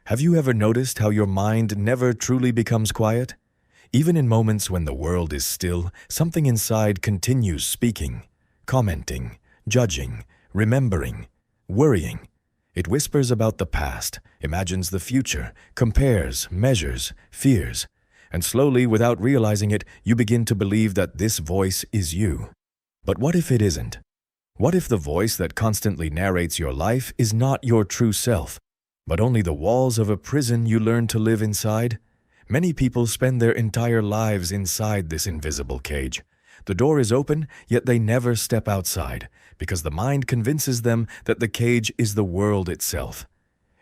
Have you ever noticed how your mind never truly becomes quiet? Even in moments when the world is still, something inside continues speaking, commenting, judging, remembering, worrying. It whispers about the past, imagines the future, compares, measures, fears, and slowly, without realizing it, you begin to believe that this voice is you. But what if it isn't? What if the voice that constantly narrates your life is not your true self, but only the walls of a prison you learn to live inside? Many people spend their entire lives inside this invisible cage. The door is open, yet they never step outside, because the mind convinces them that the cage is the world itself.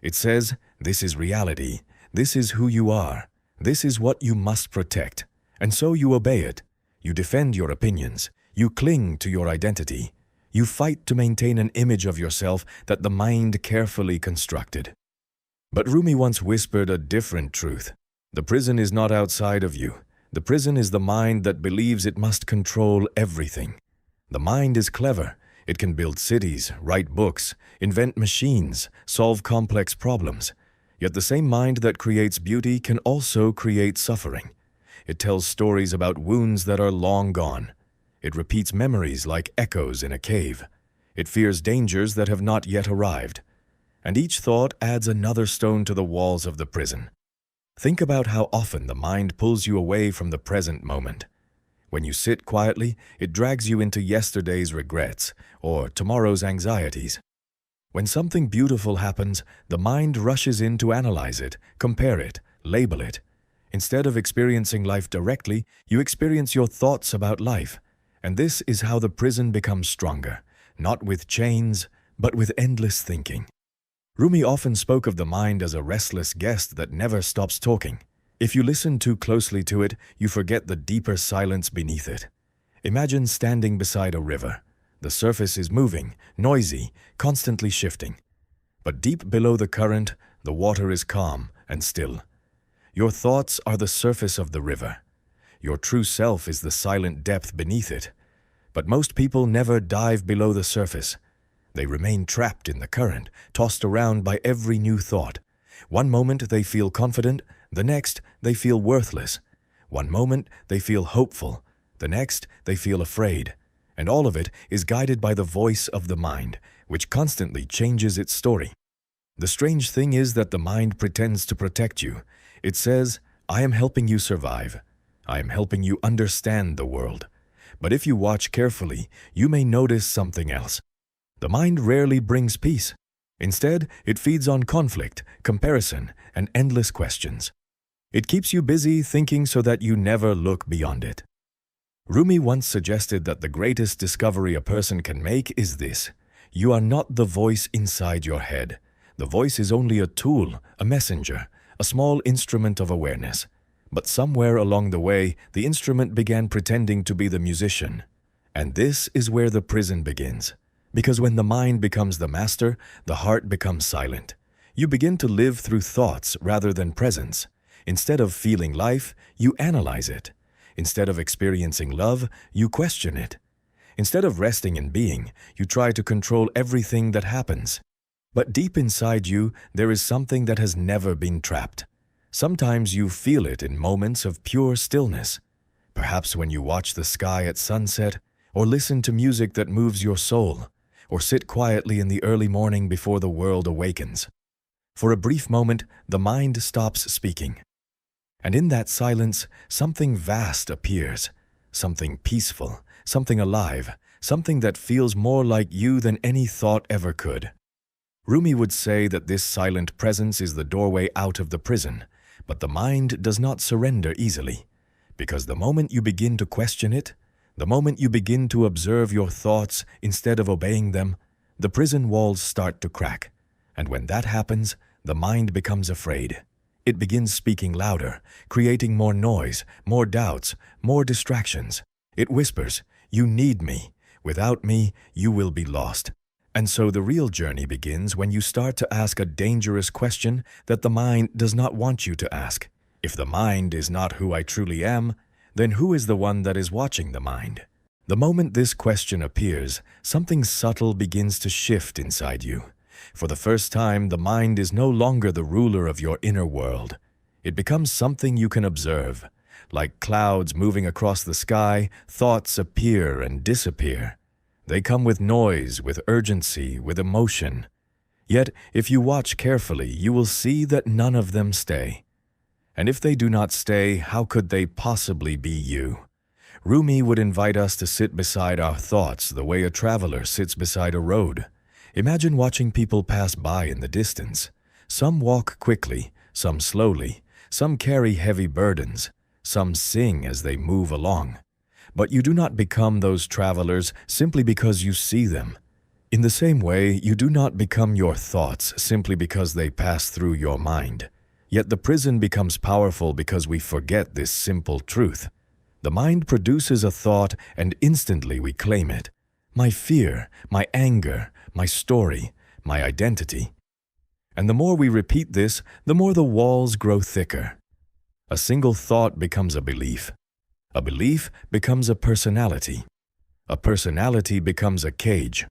It says, this is reality, this is who you are, this is what you must protect. And so you obey it. You defend your opinions, you cling to your identity. You fight to maintain an image of yourself that the mind carefully constructed. But Rumi once whispered a different truth. The prison is not outside of you. The prison is the mind that believes it must control everything. The mind is clever. It can build cities, write books, invent machines, solve complex problems. Yet the same mind that creates beauty can also create suffering. It tells stories about wounds that are long gone. It repeats memories like echoes in a cave. It fears dangers that have not yet arrived. And each thought adds another stone to the walls of the prison. Think about how often the mind pulls you away from the present moment. When you sit quietly, it drags you into yesterday's regrets or tomorrow's anxieties. When something beautiful happens, the mind rushes in to analyze it, compare it, label it. Instead of experiencing life directly, you experience your thoughts about life. And this is how the prison becomes stronger, not with chains, but with endless thinking. Rumi often spoke of the mind as a restless guest that never stops talking. If you listen too closely to it, you forget the deeper silence beneath it. Imagine standing beside a river. The surface is moving, noisy, constantly shifting. But deep below the current, the water is calm and still. Your thoughts are the surface of the river. Your true self is the silent depth beneath it. But most people never dive below the surface. They remain trapped in the current, tossed around by every new thought. One moment they feel confident, the next they feel worthless. One moment they feel hopeful, the next they feel afraid. And all of it is guided by the voice of the mind, which constantly changes its story. The strange thing is that the mind pretends to protect you. It says, I am helping you survive. I am helping you understand the world. But if you watch carefully, you may notice something else. The mind rarely brings peace. Instead, it feeds on conflict, comparison, and endless questions. It keeps you busy thinking so that you never look beyond it. Rumi once suggested that the greatest discovery a person can make is this: you are not the voice inside your head. The voice is only a tool, a messenger, a small instrument of awareness. But somewhere along the way, the instrument began pretending to be the musician. And this is where the prison begins. Because when the mind becomes the master, the heart becomes silent. You begin to live through thoughts rather than presence. Instead of feeling life, you analyze it. Instead of experiencing love, you question it. Instead of resting in being, you try to control everything that happens. But deep inside you, there is something that has never been trapped. Sometimes you feel it in moments of pure stillness. Perhaps when you watch the sky at sunset, or listen to music that moves your soul, or sit quietly in the early morning before the world awakens. For a brief moment, the mind stops speaking. And in that silence, something vast appears, something peaceful, something alive, something that feels more like you than any thought ever could. Rumi would say that this silent presence is the doorway out of the prison, but the mind does not surrender easily, because the moment you begin to question it, the moment you begin to observe your thoughts instead of obeying them, the prison walls start to crack. And when that happens, the mind becomes afraid. It begins speaking louder, creating more noise, more doubts, more distractions. It whispers, "You need me. Without me, you will be lost." And so the real journey begins when you start to ask a dangerous question that the mind does not want you to ask. If the mind is not who I truly am, then who is the one that is watching the mind? The moment this question appears, something subtle begins to shift inside you. For the first time, the mind is no longer the ruler of your inner world. It becomes something you can observe. Like clouds moving across the sky, thoughts appear and disappear. They come with noise, with urgency, with emotion. Yet, if you watch carefully, you will see that none of them stay. And if they do not stay, how could they possibly be you? Rumi would invite us to sit beside our thoughts the way a traveler sits beside a road. Imagine watching people pass by in the distance. Some walk quickly, some slowly, some carry heavy burdens, some sing as they move along. But you do not become those travelers simply because you see them. In the same way, you do not become your thoughts simply because they pass through your mind. Yet the prison becomes powerful because we forget this simple truth. The mind produces a thought and instantly we claim it. My fear, my anger, my story, my identity. And the more we repeat this, the more the walls grow thicker. A single thought becomes a belief. A belief becomes a personality. A personality becomes a cage.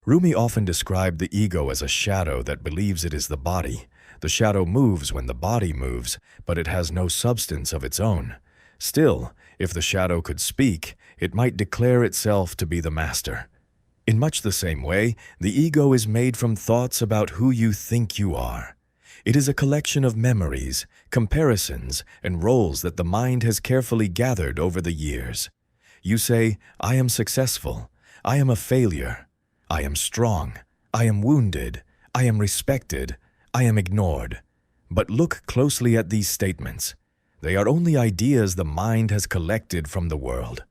Rumi often described the ego as a shadow that believes it is the body. The shadow moves when the body moves, but it has no substance of its own. Still, if the shadow could speak, it might declare itself to be the master. In much the same way, the ego is made from thoughts about who you think you are. It is a collection of memories, comparisons, and roles that the mind has carefully gathered over the years. You say, I am successful, I am a failure, I am strong, I am wounded, I am respected, I am ignored. But look closely at these statements. They are only ideas the mind has collected from the world.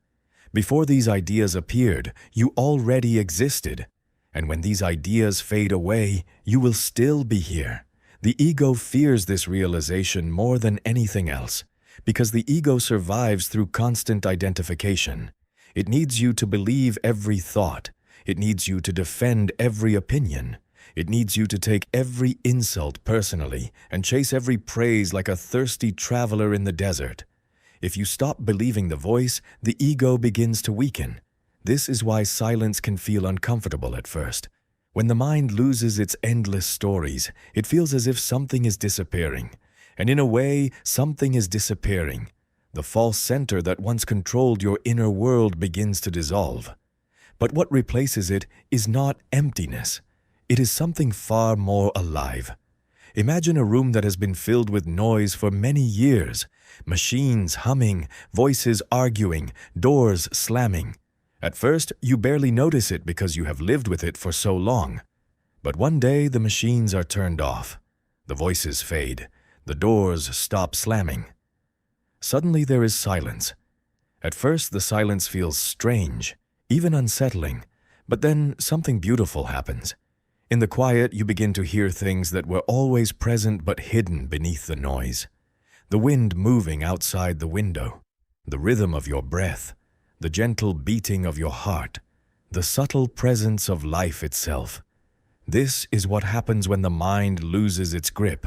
Before these ideas appeared, you already existed. And when these ideas fade away, you will still be here. The ego fears this realization more than anything else, because the ego survives through constant identification. It needs you to believe every thought. It needs you to defend every opinion. It needs you to take every insult personally and chase every praise like a thirsty traveler in the desert. If you stop believing the voice, the ego begins to weaken. This is why silence can feel uncomfortable at first. When the mind loses its endless stories, it feels as if something is disappearing. And in a way, something is disappearing. The false center that once controlled your inner world begins to dissolve. But what replaces it is not emptiness. It is something far more alive. Imagine a room that has been filled with noise for many years. Machines humming, voices arguing, doors slamming. At first, you barely notice it because you have lived with it for so long. But one day, the machines are turned off. The voices fade. The doors stop slamming. Suddenly, there is silence. At first, the silence feels strange, even unsettling. But then, something beautiful happens. In the quiet, you begin to hear things that were always present but hidden beneath the noise. The wind moving outside the window, the rhythm of your breath, the gentle beating of your heart, the subtle presence of life itself. This is what happens when the mind loses its grip.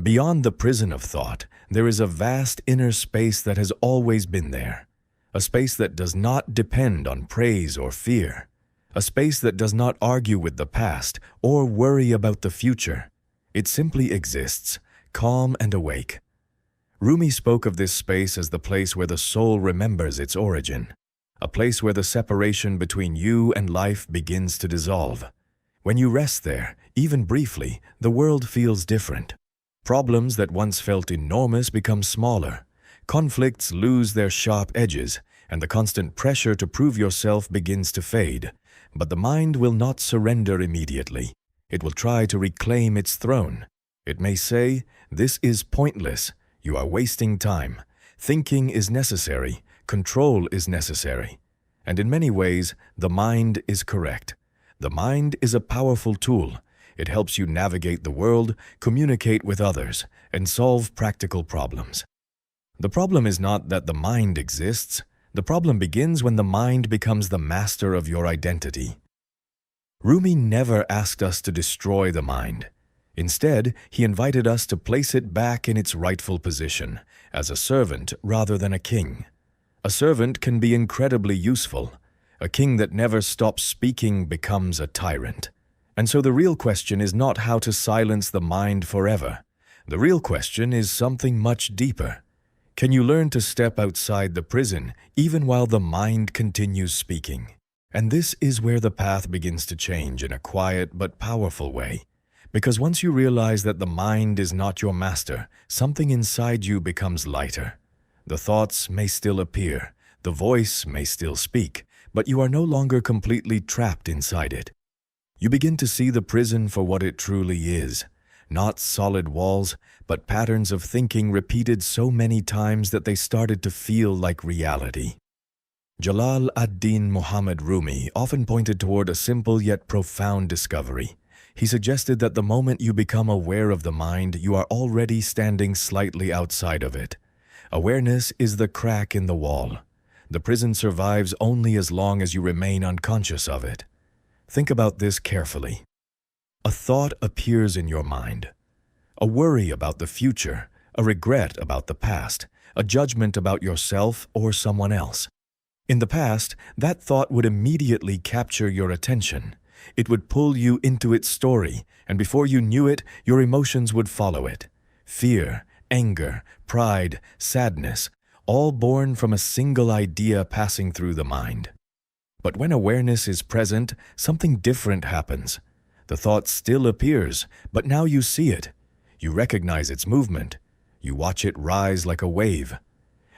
Beyond the prison of thought, there is a vast inner space that has always been there, a space that does not depend on praise or fear. A space that does not argue with the past or worry about the future. It simply exists, calm and awake. Rumi spoke of this space as the place where the soul remembers its origin, a place where the separation between you and life begins to dissolve. When you rest there, even briefly, the world feels different. Problems that once felt enormous become smaller. Conflicts lose their sharp edges, and the constant pressure to prove yourself begins to fade. But the mind will not surrender immediately. It will try to reclaim its throne. It may say, "This is pointless. You are wasting time. Thinking is necessary. Control is necessary." And in many ways, the mind is correct. The mind is a powerful tool. It helps you navigate the world, communicate with others, and solve practical problems. The problem is not that the mind exists. The problem begins when the mind becomes the master of your identity. Rumi never asked us to destroy the mind. Instead, he invited us to place it back in its rightful position, as a servant rather than a king. A servant can be incredibly useful. A king that never stops speaking becomes a tyrant. And so the real question is not how to silence the mind forever. The real question is something much deeper. Can you learn to step outside the prison even while the mind continues speaking? And this is where the path begins to change in a quiet but powerful way. Because once you realize that the mind is not your master, something inside you becomes lighter. The thoughts may still appear, the voice may still speak, but you are no longer completely trapped inside it. You begin to see the prison for what it truly is, not solid walls, but patterns of thinking repeated so many times that they started to feel like reality. Jalal ad-Din Muhammad Rumi often pointed toward a simple yet profound discovery. He suggested that the moment you become aware of the mind, you are already standing slightly outside of it. Awareness is the crack in the wall. The prison survives only as long as you remain unconscious of it. Think about this carefully. A thought appears in your mind. A worry about the future, a regret about the past, a judgment about yourself or someone else. In the past, that thought would immediately capture your attention. It would pull you into its story, and before you knew it, your emotions would follow it. Fear, anger, pride, sadness, all born from a single idea passing through the mind. But when awareness is present, something different happens. The thought still appears, but now you see it. You recognize its movement. You watch it rise like a wave.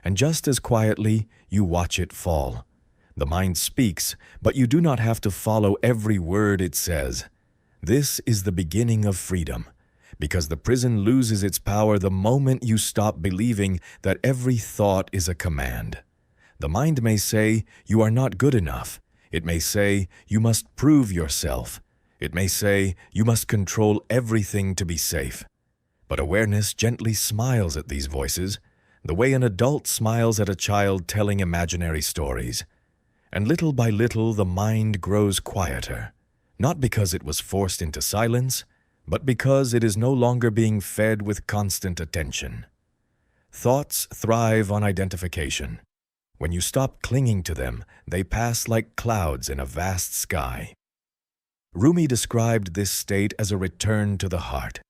And just as quietly, you watch it fall. The mind speaks, but you do not have to follow every word it says. This is the beginning of freedom, because the prison loses its power the moment you stop believing that every thought is a command. The mind may say, "You are not good enough." It may say, "You must prove yourself." It may say, "You must control everything to be safe." But awareness gently smiles at these voices, the way an adult smiles at a child telling imaginary stories. And little by little, the mind grows quieter, not because it was forced into silence, but because it is no longer being fed with constant attention. Thoughts thrive on identification. When you stop clinging to them, they pass like clouds in a vast sky. Rumi described this state as a return to the heart.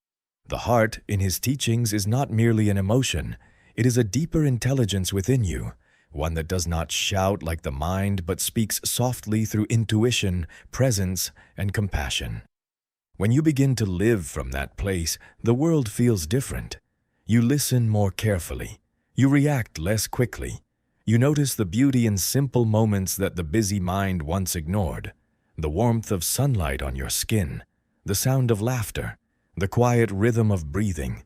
The heart, in his teachings, is not merely an emotion. It is a deeper intelligence within you, one that does not shout like the mind but speaks softly through intuition, presence, and compassion. When you begin to live from that place, the world feels different. You listen more carefully. You react less quickly. You notice the beauty in simple moments that the busy mind once ignored. The warmth of sunlight on your skin, the sound of laughter, the quiet rhythm of breathing.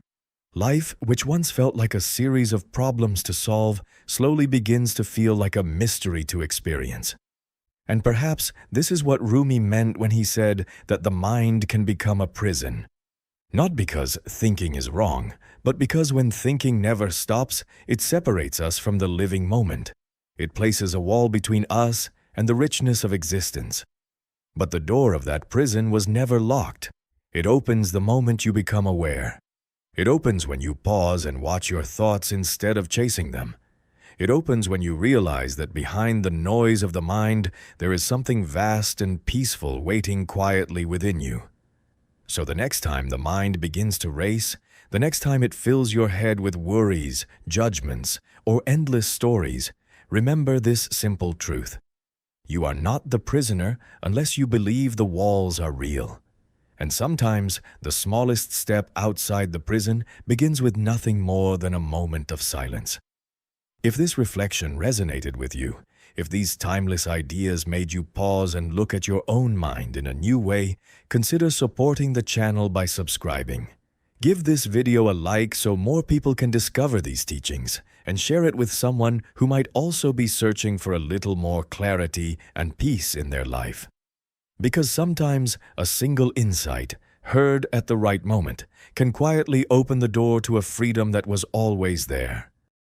Life, which once felt like a series of problems to solve, slowly begins to feel like a mystery to experience. And perhaps this is what Rumi meant when he said that the mind can become a prison. Not because thinking is wrong, but because when thinking never stops, it separates us from the living moment. It places a wall between us and the richness of existence. But the door of that prison was never locked. It opens the moment you become aware. It opens when you pause and watch your thoughts instead of chasing them. It opens when you realize that behind the noise of the mind, there is something vast and peaceful waiting quietly within you. So the next time the mind begins to race, the next time it fills your head with worries, judgments, or endless stories, remember this simple truth. You are not the prisoner unless you believe the walls are real. And sometimes the smallest step outside the prison begins with nothing more than a moment of silence. If this reflection resonated with you, if these timeless ideas made you pause and look at your own mind in a new way, consider supporting the channel by subscribing. Give this video a like so more people can discover these teachings, and share it with someone who might also be searching for a little more clarity and peace in their life. Because sometimes a single insight, heard at the right moment, can quietly open the door to a freedom that was always there.